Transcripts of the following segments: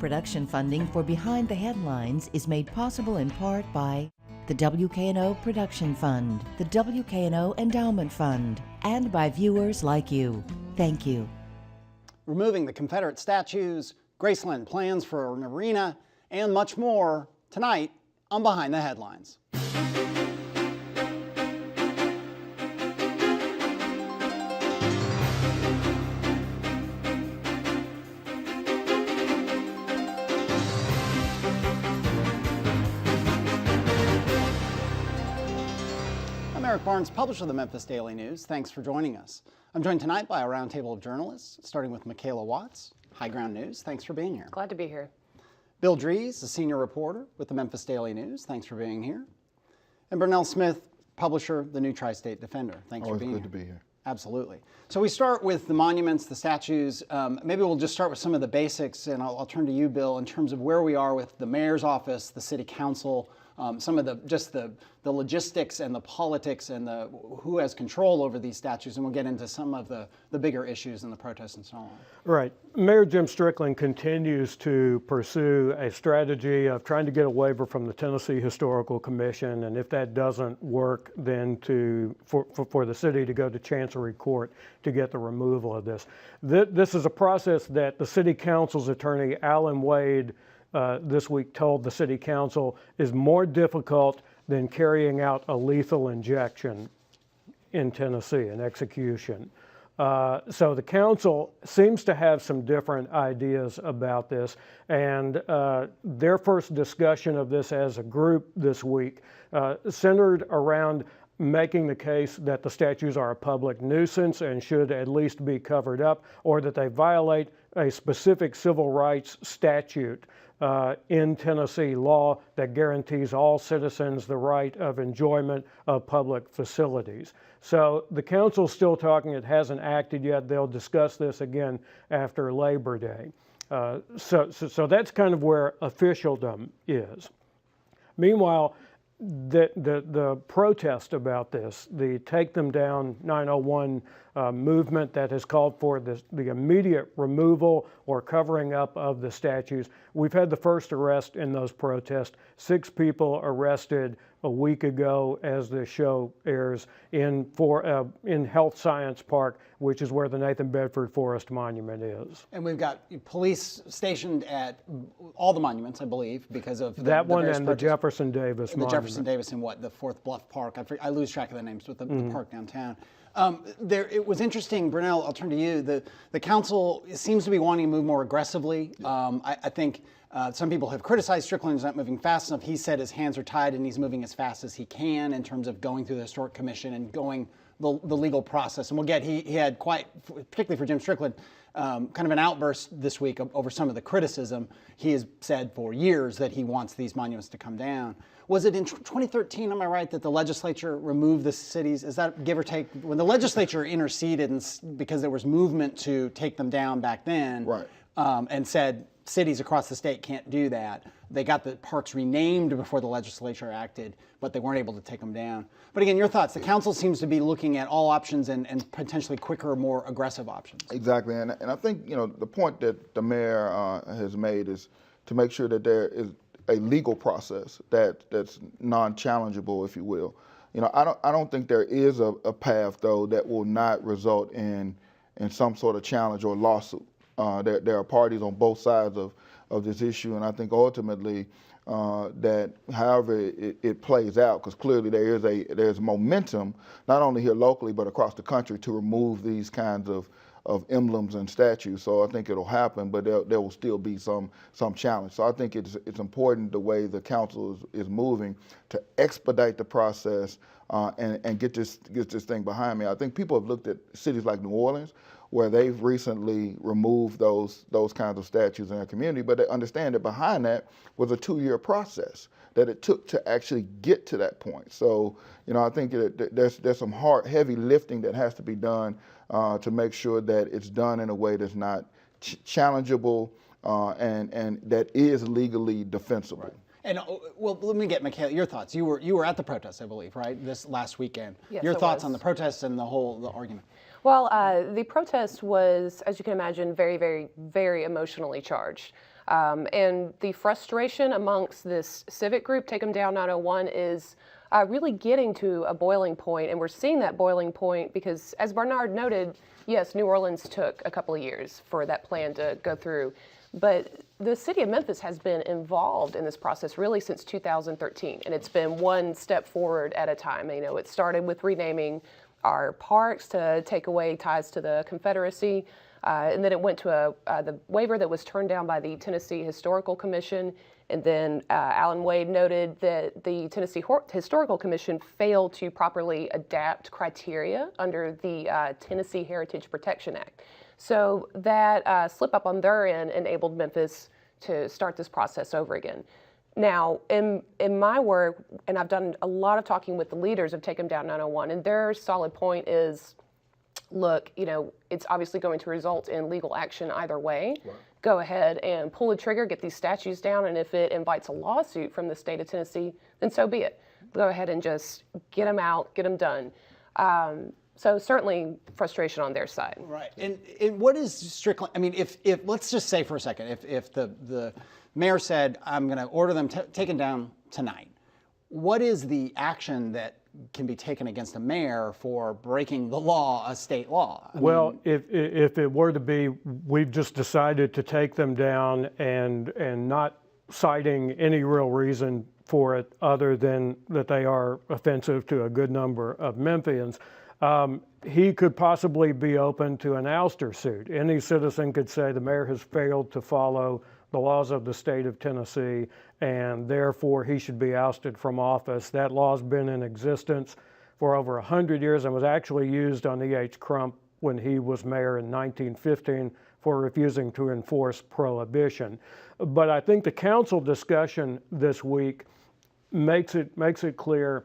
Production funding for Behind the Headlines is made possible in part by the WKNO Production Fund, the WKNO Endowment Fund, and by viewers like you. Thank you. Removing the Confederate statues, Graceland plans for an arena, and much more tonight on Behind the Headlines. I'm Eric Barnes, publisher of the Memphis Daily News. Thanks for joining us. I'm joined tonight by a roundtable of journalists, starting with Micaela Watts, High Ground News. Thanks for being here. Glad to be here. Bill Dries, a senior reporter with the Memphis Daily News. Thanks for being here. And Bernal Smith, publisher of the New Tri-State Defender. Thanks for being here. Always good to be here. Absolutely. So we start with the monuments, the statues. Maybe we'll just start with some of the basics, and I'll turn to you, Bill, in terms of where we are with the mayor's office, the city council, some of the logistics and the politics and who has control over these statues, and we'll get into some of the bigger issues in the protests and so on. Right. Mayor Jim Strickland continues to pursue a strategy of trying to get a waiver from the Tennessee Historical Commission, and if that doesn't work, then for the city to go to Chancery Court to get the removal of this. This is a process that the city council's attorney, Alan Wade, this week told the city council is more difficult than carrying out a lethal injection in Tennessee, an execution. So the council seems to have some different ideas about this, and their first discussion of this as a group this week centered around making the case that the statues are a public nuisance and should at least be covered up, or that they violate a specific civil rights statute in Tennessee law that guarantees all citizens the right of enjoyment of public facilities. So the council's still talking, it hasn't acted yet. They'll discuss this again after Labor Day. So that's kind of where officialdom is. Meanwhile, the protest about this, the Take Them Down 901 movement that has called for the immediate removal or covering up of the statues. We've had the first arrest in those protests. 6 people arrested a week ago as the show airs in Health Science Park, which is where the Nathan Bedford Forest Monument is. And we've got police stationed at all the monuments, I believe, because of that one and protests. The Jefferson Davis monument. The Jefferson Davis and the Fourth Bluff Park. I lose track of the names, but the park downtown. It was interesting, Bernal, I'll turn to you. The council seems to be wanting to move more aggressively. I think some people have criticized Strickland's not moving fast enough. He said his hands are tied and he's moving as fast as he can in terms of going through the Historic Commission and going the legal process. And he had quite, particularly for Jim Strickland, kind of an outburst this week over some of the criticism. He has said for years that he wants these monuments to come down. Was it in 2013, am I right, that the legislature removed the cities? Is that give or take? When the legislature interceded because there was movement to take them down back then, right. And said cities across the state can't do that. They got the parks renamed before the legislature acted, but they weren't able to take them down. But again, your thoughts. The council seems to be looking at all options and potentially quicker, more aggressive options. Exactly, and I think the point that the mayor has made is to make sure that there is a legal process that's non-challengeable, if you will. I don't think there is a path though that will not result in some sort of challenge or lawsuit. There are parties on both sides of this issue, and I think ultimately that however it plays out, because clearly there's momentum not only here locally but across the country to remove these kinds of emblems and statues. So I think it'll happen, but there will still be some challenge. So I think it's important the way the council is moving to expedite the process and get this thing behind me. I think people have looked at cities like New Orleans, where they've recently removed those kinds of statues in their community, but they understand that behind that was a 2-year process that it took to actually get to that point. So, I think that there's some heavy lifting that has to be done to make sure that it's done in a way that's not challengeable and that is legally defensible. Right. And well, let me get Micaela, your thoughts. You were at the protest, I believe, right? This last weekend. Yes, your thoughts on the protests and the argument. Well, the protest was, as you can imagine, very, very, very emotionally charged. And the frustration amongst this civic group, Take 'em Down 901, is really getting to a boiling point. And we're seeing that boiling point because, as Bernard noted, yes, New Orleans took a couple of years for that plan to go through. But the city of Memphis has been involved in this process really since 2013. And it's been one step forward at a time. You know, it started with renaming our parks to take away ties to the Confederacy. And then it went to the waiver that was turned down by the Tennessee Historical Commission. And then Alan Wade noted that the Tennessee Historical Commission failed to properly adapt criteria under the Tennessee Heritage Protection Act. So that slip up on their end enabled Memphis to start this process over again. Now, in my work, and I've done a lot of talking with the leaders of Take 'em Down 901, and their solid point is, look, you know, it's obviously going to result in legal action either way. Right. Go ahead and pull the trigger, get these statues down, and if it invites a lawsuit from the state of Tennessee, then so be it. Go ahead and just get them out, get them done. So certainly frustration on their side. Right. And what is Strickland? I mean, if let's just say for a second, if the mayor said, I'm going to order them taken down tonight, what is the action that can be taken against a mayor for breaking the law, a state law? I mean, if it were to be, we've just decided to take them down and not citing any real reason for it other than that they are offensive to a good number of Memphians, he could possibly be open to an ouster suit. Any citizen could say the mayor has failed to follow the laws of the state of Tennessee, and therefore he should be ousted from office. That law's been in existence for over 100 years and was actually used on E.H. Crump when he was mayor in 1915 for refusing to enforce prohibition. But I think the council discussion this week makes it clear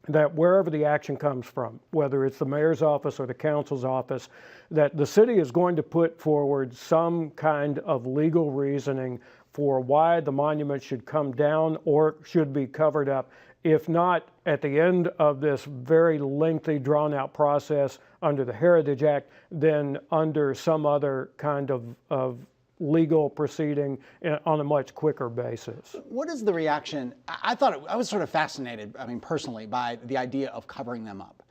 that wherever the action comes from, whether it's the mayor's office or the council's office, that the city is going to put forward some kind of legal reasoning for why the monument should come down or should be covered up. If not, at the end of this very lengthy, drawn-out process under the Heritage Act, then under some other kind of legal proceeding on a much quicker basis. What is the reaction? I was sort of fascinated, I mean, personally, by the idea of covering them up.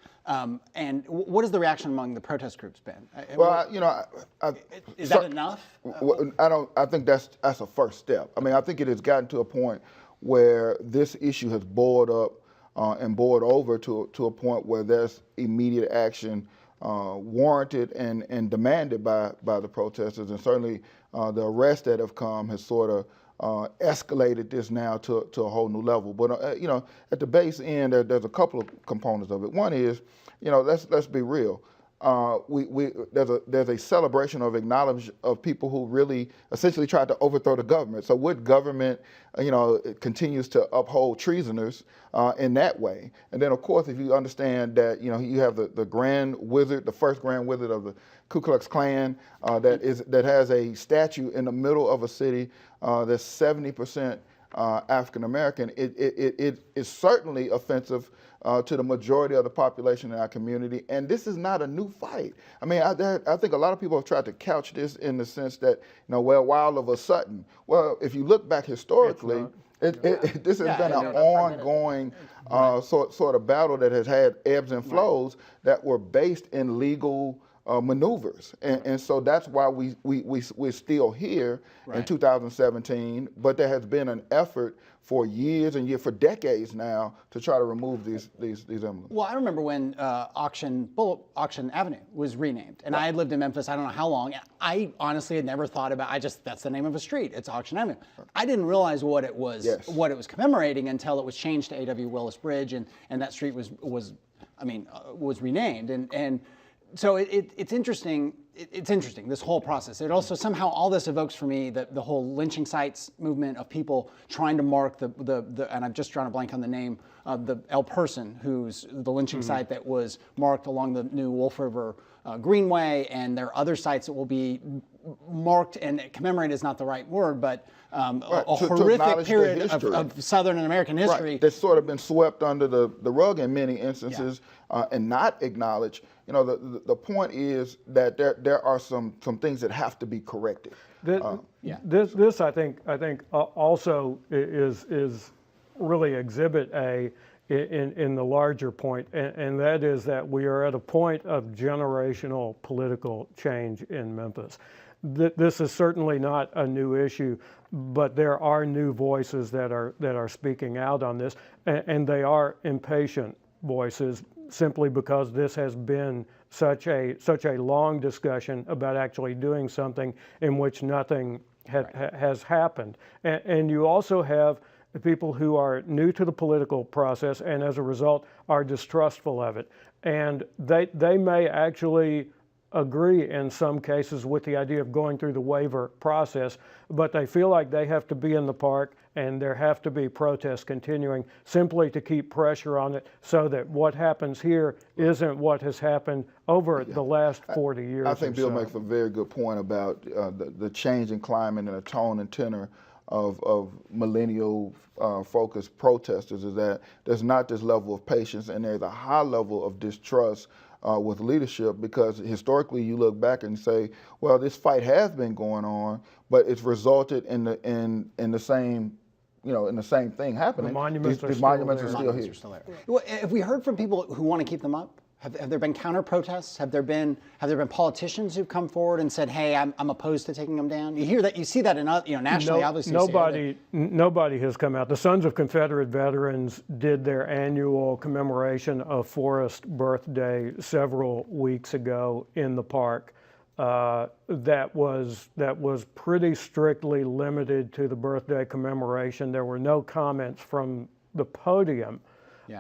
And what has the reaction among the protest groups been? Well, you know, is that enough? I think that's a first step. I mean, I think it has gotten to a point where this issue has boiled up and boiled over to a point where there's immediate action warranted and demanded by the protesters, and certainly the arrests that have come has sort of escalated this now to a whole new level. But you know, at the base end, there's a couple of components of it. One is, you know, let's be real. There's a celebration of acknowledgement of people who really essentially tried to overthrow the government. So would government, you know, continues to uphold treasoners in that way? And then of course, if you understand that, you know, you have the Grand Wizard, the first Grand Wizard of the Ku Klux Klan, that has a statue in the middle of a city that's 70% African American. It is certainly offensive to the majority of the population in our community, and this is not a new fight. I mean, I think a lot of people have tried to couch this in the sense that, you know, well, all of a sudden. Well, if you look back historically, this has been an ongoing sort of battle that has had ebbs and flows that were based in legal maneuvers, and so that's why we're still here in 2017. But there has been an effort for years and years, for decades now, to try to remove these emblems. Well, I remember when Auction Avenue was renamed, and I had lived in Memphis I don't know how long. I honestly had never thought about. That's the name of a street. It's Auction Avenue. I didn't realize what it was commemorating until it was changed to A.W. Willis Bridge, and that street was renamed, and so it's interesting. It's interesting, this whole process. It also somehow, all this evokes for me the whole lynching sites movement of people trying to mark the and I'm just drawing a blank on the name of the El Person, who's the lynching site that was marked along the new Wolf River Greenway, and there are other sites that will be marked, and commemorate is not the right word, but a horrific period of Southern American history. Right. That's sort of been swept under the rug in many instances and not acknowledged. You know, the point is that there there are some things that have to be corrected. This I think also is really Exhibit A in the larger point, and that is that we are at a point of generational political change in Memphis. This is certainly not a new issue, but there are new voices that are speaking out on this, and they are impatient voices simply because this has been such a long discussion about actually doing something in which nothing has happened. And you also have the people who are new to the political process and as a result are distrustful of it. And they may actually agree in some cases with the idea of going through the waiver process, but they feel like they have to be in the park and there have to be protests continuing simply to keep pressure on it so that what happens here isn't what has happened over the last 40 years. I think Bill makes a very good point about the change in climate and the tone and tenor of millennial focused protesters, is that there's not this level of patience and there's a high level of distrust with leadership, because historically you look back and say, well, this fight has been going on, but it's resulted in the same, in the same thing happening. The monuments are still here. Well, have we heard from people who want to keep them up? Have there been counter protests? Have there been politicians who've come forward and said, "Hey, I'm opposed to taking them down"? You hear that, you see that in nationally, obviously. Nobody has come out. The Sons of Confederate Veterans did their annual commemoration of Forrest's birthday several weeks ago in the park. That was pretty strictly limited to the birthday commemoration. There were no comments from the podium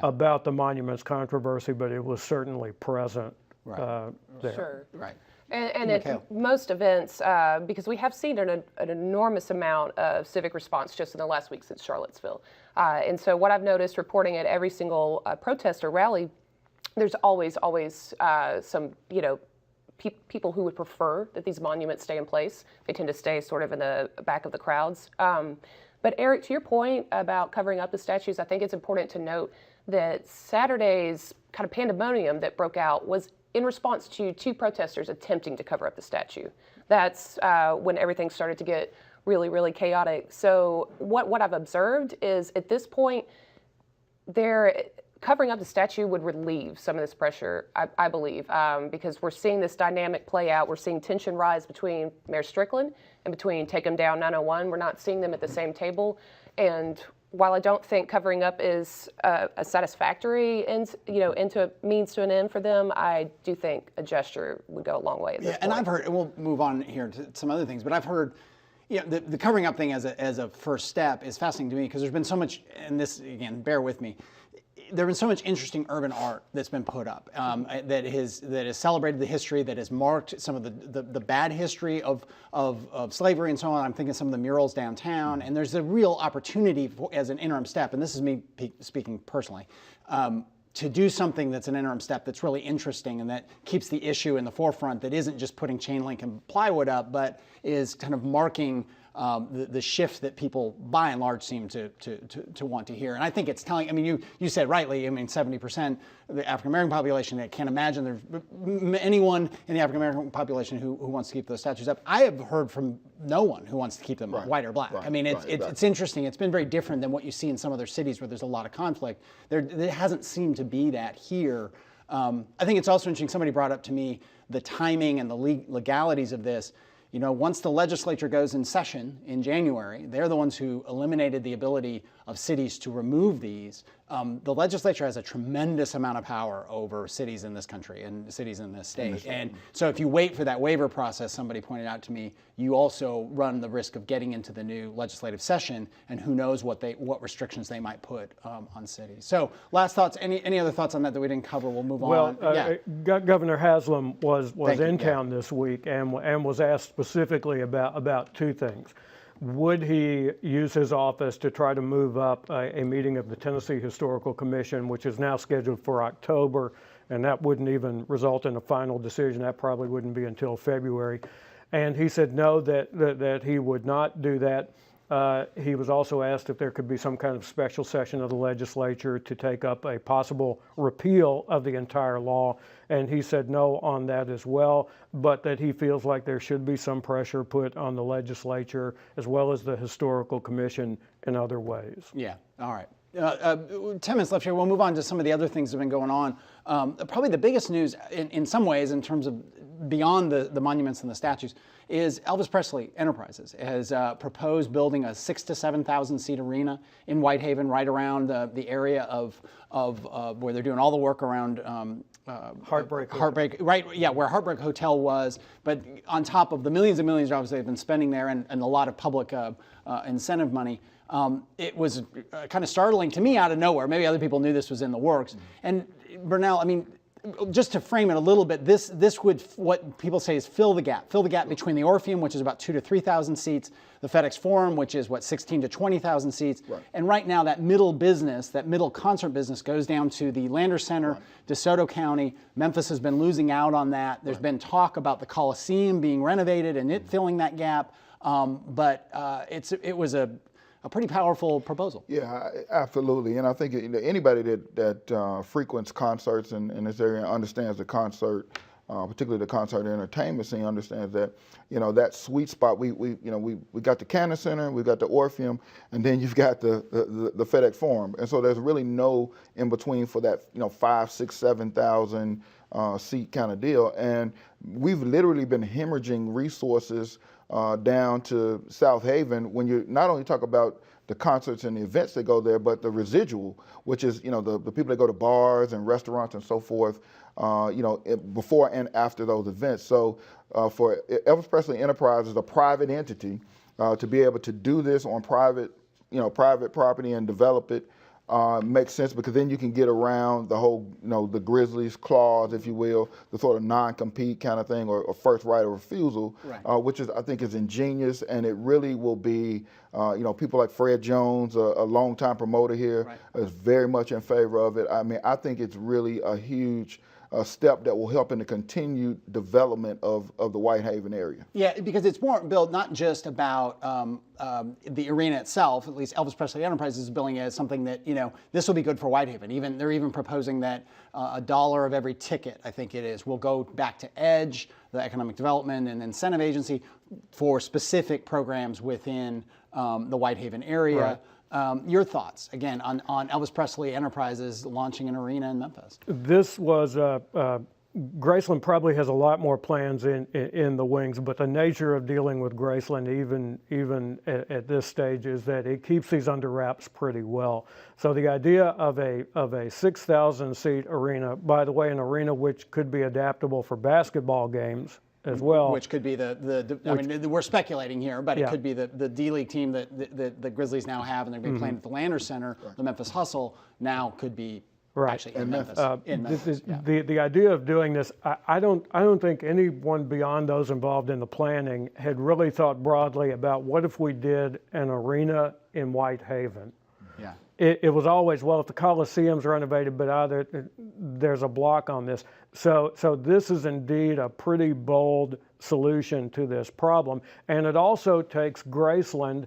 about the monuments controversy, but it was certainly present there. Sure. Right. And at most events, because we have seen an enormous amount of civic response just in the last week since Charlottesville. And so what I've noticed reporting at every single protest or rally, there's always some, people who would prefer that these monuments stay in place. They tend to stay sort of in the back of the crowds. But Eric, to your point about covering up the statues, I think it's important to note that Saturday's kind of pandemonium that broke out was in response to two protesters attempting to cover up the statue. That's when everything started to get really, really chaotic. So what I've observed is at this point, covering up the statue would relieve some of this pressure, I believe, because we're seeing this dynamic play out. We're seeing tension rise between Mayor Strickland and between Take 'Em Down 901. We're not seeing them at the same table. And while I don't think covering up is a satisfactory into a means to an end for them, I do think a gesture would go a long way at this point. And I've heard, and we'll move on here to some other things, but I've heard, the covering up thing as a first step is fascinating to me, because there's been so much, and this, again, bear with me, there's been so much interesting urban art that's been put up that has celebrated the history, that has marked some of the bad history of slavery and so on. I'm thinking some of the murals downtown, and there's a real opportunity as an interim step, and this is me speaking personally, to do something that's an interim step that's really interesting and that keeps the issue in the forefront, that isn't just putting chain link and plywood up, but is kind of marking the shift that people by and large seem to want to hear. And I think it's telling, you said rightly, 70% of the African American population, I can't imagine there's anyone in the African American population who wants to keep those statues up. I have heard from no one who wants to keep them up, white or black. It's interesting. It's been very different than what you see in some other cities where there's a lot of conflict. There hasn't seemed to be that here. I think it's also interesting, somebody brought up to me the timing and the legalities of this. Once the legislature goes in session in January, they're the ones who eliminated the ability of cities to remove these. The legislature has a tremendous amount of power over cities in this country and cities in this state. And so if you wait for that waiver process, somebody pointed out to me, you also run the risk of getting into the new legislative session, and who knows what restrictions they might put on cities. So last thoughts, any other thoughts on that we didn't cover? We'll move on. Governor Haslam was in town this week and was asked specifically about two things. Would he use his office to try to move up a meeting of the Tennessee Historical Commission, which is now scheduled for October, and that wouldn't even result in a final decision. That probably wouldn't be until February. And he said no, that he would not do that. He was also asked if there could be some kind of special session of the legislature to take up a possible repeal of the entire law, and he said no on that as well, but that he feels like there should be some pressure put on the legislature as well as the Historical Commission in other ways. Yeah, all right. 10 minutes left here. We'll move on to some of the other things that have been going on. Probably the biggest news in some ways in terms of beyond the monuments and the statues is Elvis Presley Enterprises has proposed building a 6,000 to 7,000 seat arena in Whitehaven, right around the area of where they're doing all the work around Heartbreak, right? Yeah, where Heartbreak Hotel was, but on top of the millions and millions of dollars they've been spending there and a lot of public incentive money. It was kind of startling to me out of nowhere. Maybe other people knew this was in the works. And Bernal, I mean, just to frame it a little bit, this would, what people say is fill the gap between the Orpheum, which is about 2,000 to 3,000 seats, the FedEx Forum, which is what, 16,000 to 20,000 seats. Right. And right now that middle business, that middle concert business goes down to the Lander Center, DeSoto County. Memphis has been losing out on that. There's been talk about the Coliseum being renovated and it filling that gap. But it was a pretty powerful proposal. Yeah, absolutely. And I think anybody that frequents concerts in this area understands the concert, particularly the concert entertainment scene, understands that that sweet spot. We got the Cannon Center, we got the Orpheum, and then you've got the FedEx Forum. And so there's really no in between for that 5,000, 6,000, 7,000 seat kind of deal. And we've literally been hemorrhaging resources down to South Haven when you not only talk about the concerts and the events that go there, but the residual, which is the people that go to bars and restaurants and so forth, before and after those events. So for Elvis Presley Enterprises, a private entity, to be able to do this on private property and develop it makes sense, because then you can get around the whole, the Grizzlies clause, if you will, the sort of non-compete kind of thing, or first right of refusal, which I think is ingenious, and it really will be, people like Fred Jones, a longtime promoter here, is very much in favor of it. I mean, I think it's really a huge step that will help in the continued development of the Whitehaven area. Yeah, because it's more, Bill, not just about the arena itself. At least Elvis Presley Enterprises is billing it as something that, this will be good for Whitehaven. They're even proposing that $1 of every ticket, I think it is, will go back to EDGE, the Economic Development and Incentive Agency, for specific programs within the Whitehaven area. Your thoughts, again, on Elvis Presley Enterprises launching an arena in Memphis? This was, Graceland probably has a lot more plans in the wings, but the nature of dealing with Graceland, even at this stage, is that it keeps these under wraps pretty well. So the idea of a 6,000 seat arena, by the way, an arena which could be adaptable for basketball games as well. Which could be I mean, we're speculating here, but it could be the D-League team that the Grizzlies now have, and they're going to be playing at the Lander Center. The Memphis Hustle now could be actually in Memphis. The idea of doing this, I don't think anyone beyond those involved in the planning had really thought broadly about what if we did an arena in Whitehaven. Yeah. It was always, well, if the Coliseum's renovated, but there's a block on this. So this is indeed a pretty bold solution to this problem. And it also takes Graceland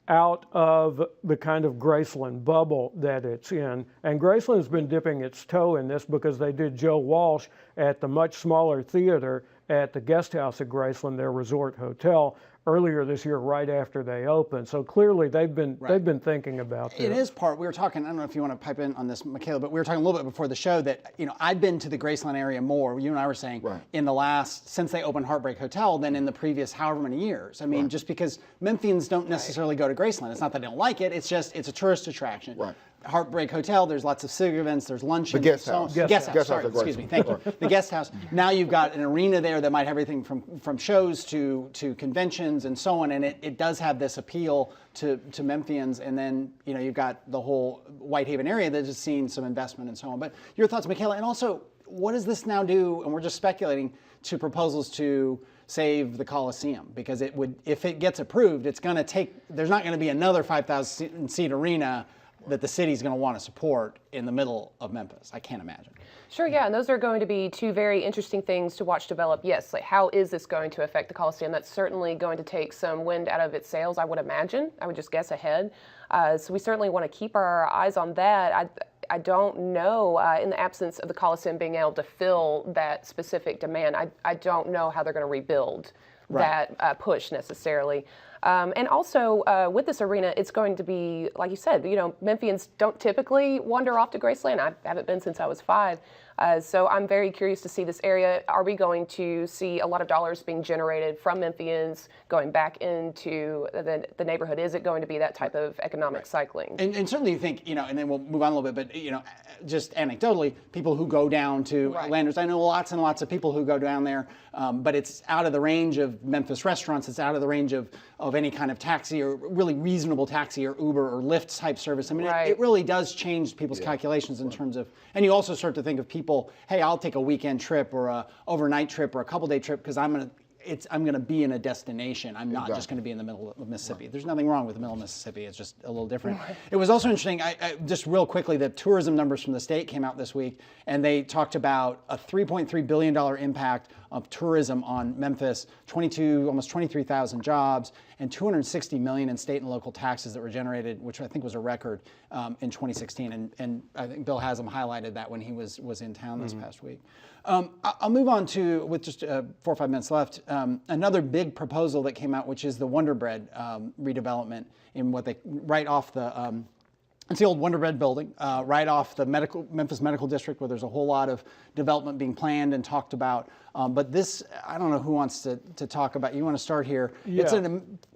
out of the kind of Graceland bubble that it's in. And Graceland's been dipping its toe in this because they did Joe Walsh at the much smaller theater at the guest house at Graceland, their resort hotel, earlier this year, right after they opened. So clearly they've been thinking about this. It is part, we were talking, I don't know if you want to pipe in on this, Micaela, but we were talking a little bit before the show that, I've been to the Graceland area more, you and I were saying, in the last, since they opened Heartbreak Hotel, than in the previous however many years. I mean, just because Memphians don't necessarily go to Graceland. It's not that they don't like it, it's just, it's a tourist attraction. Heartbreak Hotel, there's lots of civic events, there's luncheons. The guest house. Guest house, sorry, excuse me, thank you. The guest house. Now you've got an arena there that might have everything from shows to conventions and so on, and it does have this appeal to Memphians, and then you've got the whole Whitehaven area that has seen some investment and so on. But your thoughts, Micaela, and also what does this now do, and we're just speculating, to proposals to save the Coliseum? Because it would, if it gets approved, it's going to take, there's not going to be another 5,000 seat arena that the city's going to want to support in the middle of Memphis. I can't imagine. Sure, yeah, and those are going to be two very interesting things to watch develop. Yes, like how is this going to affect the Coliseum? That's certainly going to take some wind out of its sails, I would imagine. I would just guess ahead. So we certainly want to keep our eyes on that. I don't know, in the absence of the Coliseum being able to fill that specific demand, I don't know how they're going to rebuild that push necessarily. And also with this arena, it's going to be, like you said, Memphians don't typically wander off to Graceland. I haven't been since I was 5. So I'm very curious to see this area. Are we going to see a lot of dollars being generated from Memphians going back into the neighborhood? Is it going to be that type of economic cycling? And certainly you think, and then we'll move on a little bit, but, just anecdotally, people who go down to Landers, I know lots and lots of people who go down there, but it's out of the range of Memphis restaurants. It's out of the range of any kind of taxi or really reasonable taxi or Uber or Lyft type service. I mean, it really does change people's calculations in terms of, and you also start to think of people, hey, I'll take a weekend trip or a overnight trip or a couple day trip because I'm going to be in a destination. I'm not just going to be in the middle of Mississippi. There's nothing wrong with the middle of Mississippi. It's just a little different. It was also interesting, just real quickly, the tourism numbers from the state came out this week, and they talked about a $3.3 billion impact of tourism on Memphis, almost 23,000 jobs, and $260 million in state and local taxes that were generated, which I think was a record in 2016. And I think Bill Haslam highlighted that when he was in town this past week. I'll move on to, with just 4 or 5 minutes left, another big proposal that came out, which is the Wonder Bread redevelopment in right off the, it's the old Wonder Bread building, right off the Memphis Medical District, where there's a whole lot of development being planned and talked about. But this, I don't know who wants to talk about. You want to start here? Yeah.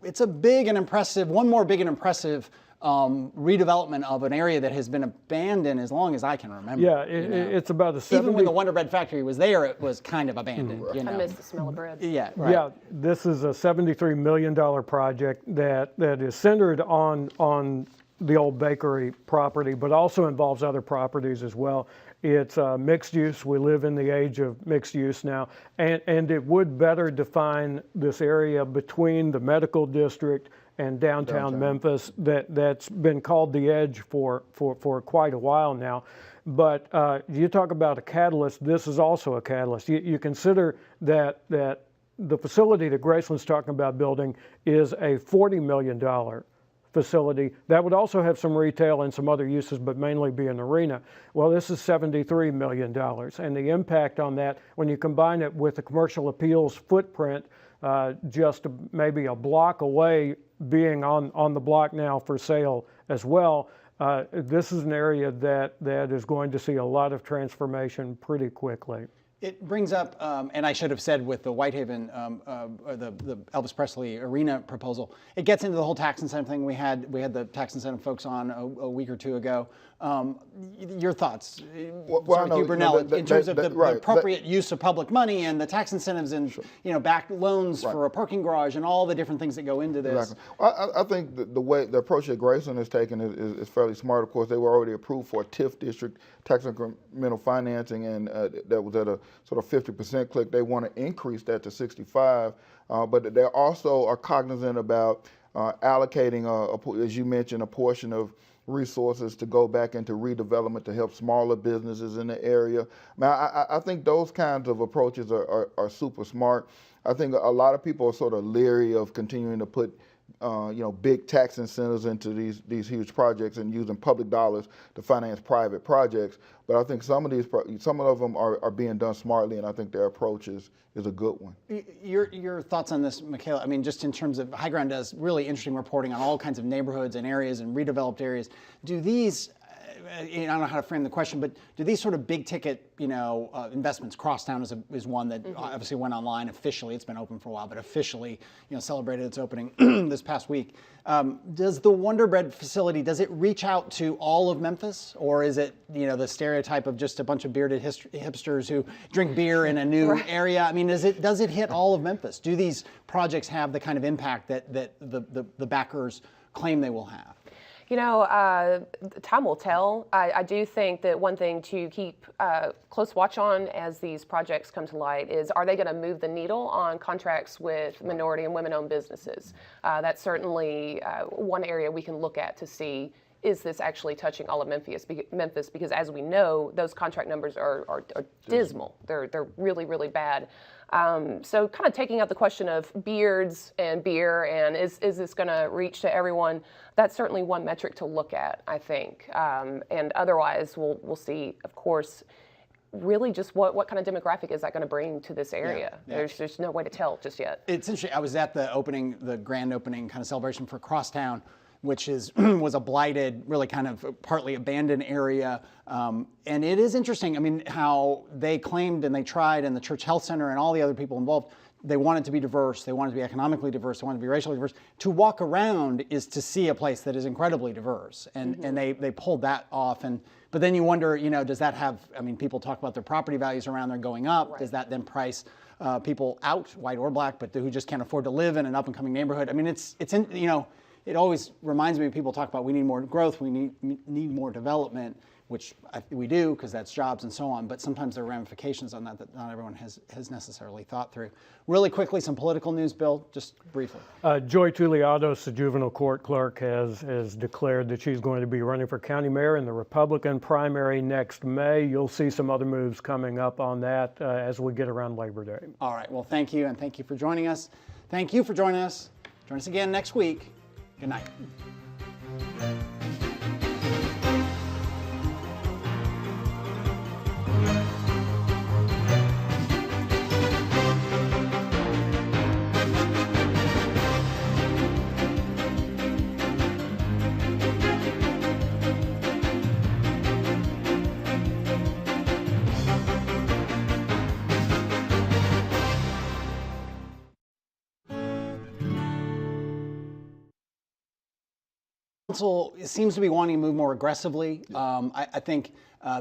It's a big and impressive, one more big and impressive redevelopment of an area that has been abandoned as long as I can remember. Yeah, it's about a 70... Even when the Wonder Bread factory was there, it was kind of abandoned. I miss the smell of bread. Yeah, Yeah, this is a $73 million project that is centered on the old bakery property, but also involves other properties as well. It's mixed use. We live in the age of mixed use now, and it would better define this area between the medical district and downtown Memphis that's been called the Edge for quite a while now. But you talk about a catalyst, this is also a catalyst. You consider that the facility that Graceland's talking about building is a $40 million facility. That would also have some retail and some other uses, but mainly be an arena. Well, this is $73 million. And the impact on that, when you combine it with the commercial appeals footprint, just maybe a block away, being on the block now for sale as well, this is an area that is going to see a lot of transformation pretty quickly. It brings up, and I should have said with the Whitehaven, the Elvis Presley Arena proposal, it gets into the whole tax incentive thing. We had the tax incentive folks on a week or two ago. Your thoughts, Bernal, in terms of the appropriate use of public money and the tax incentives and back loans for a parking garage and all the different things that go into this. Exactly. Well, I think the approach that Graceland has taken is fairly smart. Of course, they were already approved for a TIF district, tax incremental financing, and that was at a sort of 50% click. They want to increase that to 65, but they also are cognizant about allocating, as you mentioned, a portion of resources to go back into redevelopment to help smaller businesses in the area. I think those kinds of approaches are super smart. I think a lot of people are sort of leery of continuing to put big tax incentives into these huge projects and using public dollars to finance private projects. But I think some of them are being done smartly, and I think their approach is a good one. Your thoughts on this, Micaela? I mean, just in terms of High Ground does really interesting reporting on all kinds of neighborhoods and areas and redeveloped areas. Do these, I don't know how to frame the question, but do these sort of big ticket, investments, Crosstown is one that obviously went online officially. It's been open for a while, but officially, celebrated its opening this past week. Does the Wonder Bread facility, does it reach out to all of Memphis, or is it, the stereotype of just a bunch of bearded hipsters who drink beer in a new area? I mean, does it hit all of Memphis? Do these projects have the kind of impact that the backers claim they will have? Time will tell. I do think that one thing to keep close watch on as these projects come to light is, are they going to move the needle on contracts with minority and women-owned businesses? That's certainly one area we can look at to see, is this actually touching all of Memphis? Because as we know, those contract numbers are dismal. They're really, really bad. So kind of taking out the question of beards and beer and is this going to reach to everyone, that's certainly one metric to look at, I think. And otherwise, we'll see, of course, really just what kind of demographic is that going to bring to this area? Yeah. There's no way to tell just yet. It's interesting. I was at the grand opening kind of celebration for Crosstown, which was a blighted, really kind of partly abandoned area. And it is interesting, I mean, how they claimed and they tried, and the Church Health Center and all the other people involved, they wanted to be diverse, they wanted to be economically diverse, they wanted to be racially diverse. To walk around is to see a place that is incredibly diverse, and they pulled that off. But then you wonder, does that have, I mean, people talk about their property values around there going up. Right. Does that then price people out, white or black, but who just can't afford to live in an up and coming neighborhood? I mean, it always reminds me when people talk about we need more growth, we need more development, which we do because that's jobs and so on, but sometimes there are ramifications on that not everyone has necessarily thought through. Really quickly, some political news, Bill, just briefly. Joy Tuliados, the juvenile court clerk, has declared that she's going to be running for county mayor in the Republican primary next May. You'll see some other moves coming up on that as we get around Labor Day. All right, well, thank you, and thank you for joining us. Thank you for joining us. Join us again next week. Good night. Council seems to be wanting to move more aggressively. I think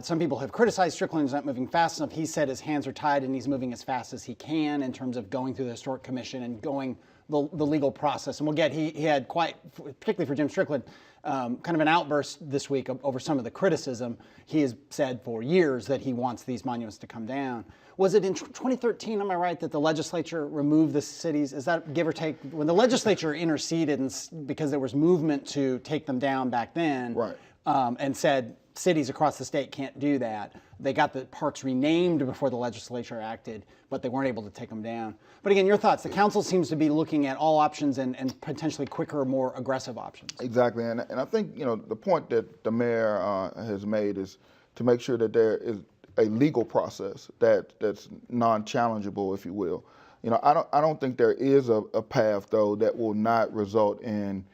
some people have criticized Strickland's not moving fast enough. He said his hands are tied and he's moving as fast as he can in terms of going through the Historic Commission and going the legal process. And we'll get, he had quite, particularly for Jim Strickland, kind of an outburst this week over some of the criticism. He has said for years that he wants these monuments to come down. Was it in 2013, am I right, that the legislature removed the cities? Is that give or take? When the legislature interceded because there was movement to take them down back then, right. And said cities across the state can't do that. They got the parks renamed before the legislature acted, but they weren't able to take them down. But again, your thoughts. The council seems to be looking at all options and potentially quicker, more aggressive options. Exactly, and I think the point that the mayor has made is to make sure that there is a legal process that's non-challengeable, if you will. I don't think there is a path though that will not result in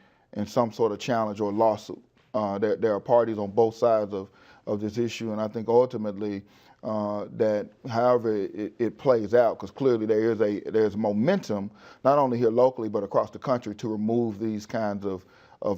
some sort of challenge or lawsuit. There are parties on both sides of this issue, and I think ultimately that however it plays out, because clearly there's momentum not only here locally but across the country to remove these kinds of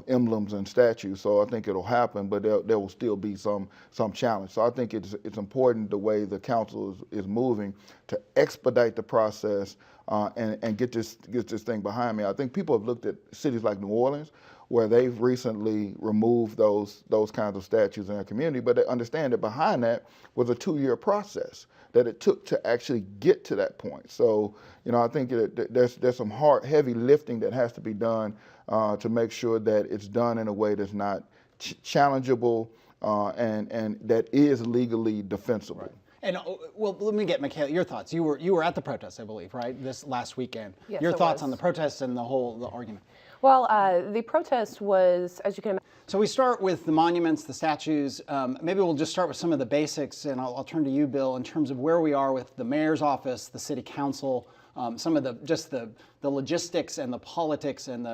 emblems and statues. So I think it'll happen, but there will still be some challenge. So I think it's important the way the council is moving to expedite the process and get this thing behind me. I think people have looked at cities like New Orleans, where they've recently removed those kinds of statues in their community, but they understand that behind that was a 2-year process that it took to actually get to that point. So, I think there's some heavy lifting that has to be done to make sure that it's done in a way that's not challengeable and that is legally defensible. Right. And well, let me get Micaela, your thoughts. You were at the protest, I believe, right? This last weekend. Yes, your thoughts on the protests and the argument. Well, the protest was, as you can imagine. So we start with the monuments, the statues. Maybe we'll just start with some of the basics, and I'll turn to you, Bill, in terms of where we are with the mayor's office, the city council, some of the logistics and the politics and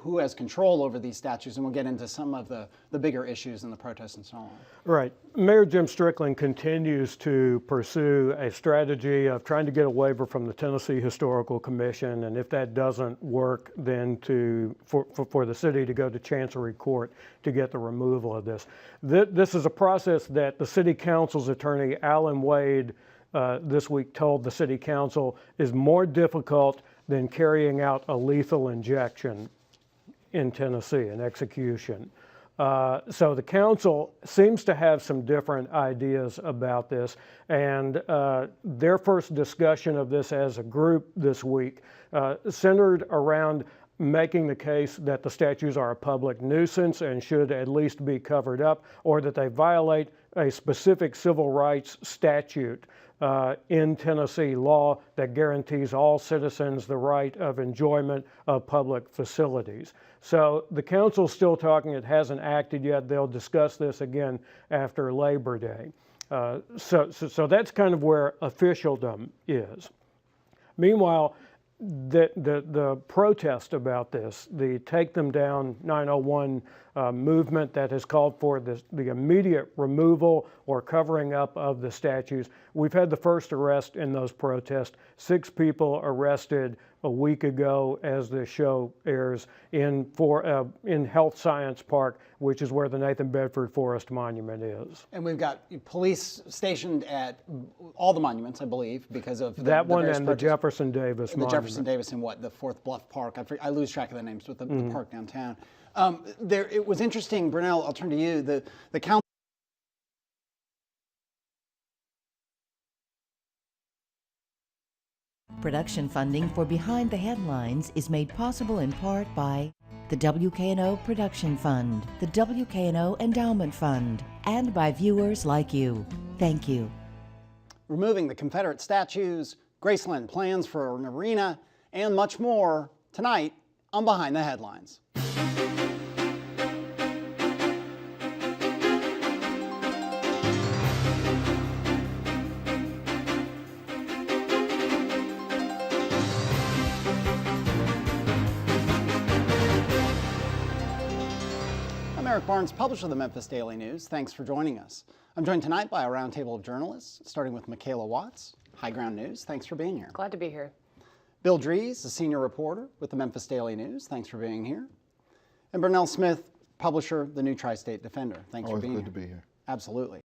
who has control over these statues, and we'll get into some of the bigger issues in the protests and so on. Right. Mayor Jim Strickland continues to pursue a strategy of trying to get a waiver from the Tennessee Historical Commission, and if that doesn't work, then for the city to go to Chancery Court to get the removal of this. This is a process that the city council's attorney, Alan Wade, this week told the city council is more difficult than carrying out a lethal injection in Tennessee, an execution. So the council seems to have some different ideas about this, and their first discussion of this as a group this week centered around making the case that the statues are a public nuisance and should at least be covered up, or that they violate a specific civil rights statute in Tennessee law that guarantees all citizens the right of enjoyment of public facilities. So the council's still talking, it hasn't acted yet. They'll discuss this again after Labor Day. So that's kind of where officialdom is. Meanwhile, the protest about this, the Take Them Down 901 movement that has called for the immediate removal or covering up of the statues. We've had the first arrest in those protests. 6 people arrested a week ago as the show airs in Health Science Park, which is where the Nathan Bedford Forest Monument is. And we've got police stationed at all the monuments, I believe, because of that one and the protests. Jefferson Davis monument. The Jefferson Davis and what, the Fourth Bluff Park. I lose track of the names with the park downtown. It was interesting, Bernal, I'll turn to you. The council. Production funding for Behind the Headlines is made possible in part by the WKNO Production Fund, the WKNO Endowment Fund, and by viewers like you. Thank you. Removing the Confederate statues, Graceland plans for an arena, and much more tonight on Behind the Headlines. I'm Eric Barnes, publisher of the Memphis Daily News. Thanks for joining us. I'm joined tonight by a roundtable of journalists, starting with Micaela Watts, High Ground News. Thanks for being here. Glad to be here. Bill Dries, a senior reporter with the Memphis Daily News. Thanks for being here. And Bernal Smith, publisher of the New Tri-State Defender. Thanks for being here. Always good to be here. Absolutely.